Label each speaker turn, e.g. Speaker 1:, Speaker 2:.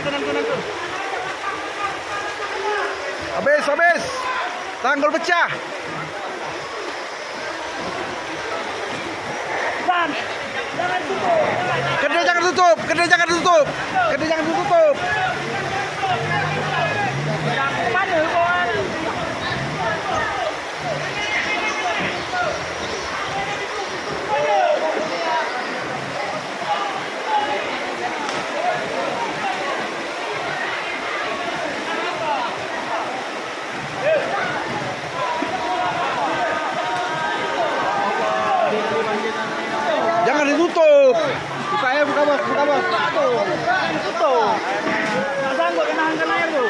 Speaker 1: tenang tuh.
Speaker 2: Habis. Tanggul pecah.
Speaker 1: Dan jangan tutup.
Speaker 2: Kedai jangan tutup.
Speaker 1: Jangan mana kawan.
Speaker 2: Jangan ditutup.
Speaker 1: Buka bos. Tutup. Nggak sanggup kena air tuh.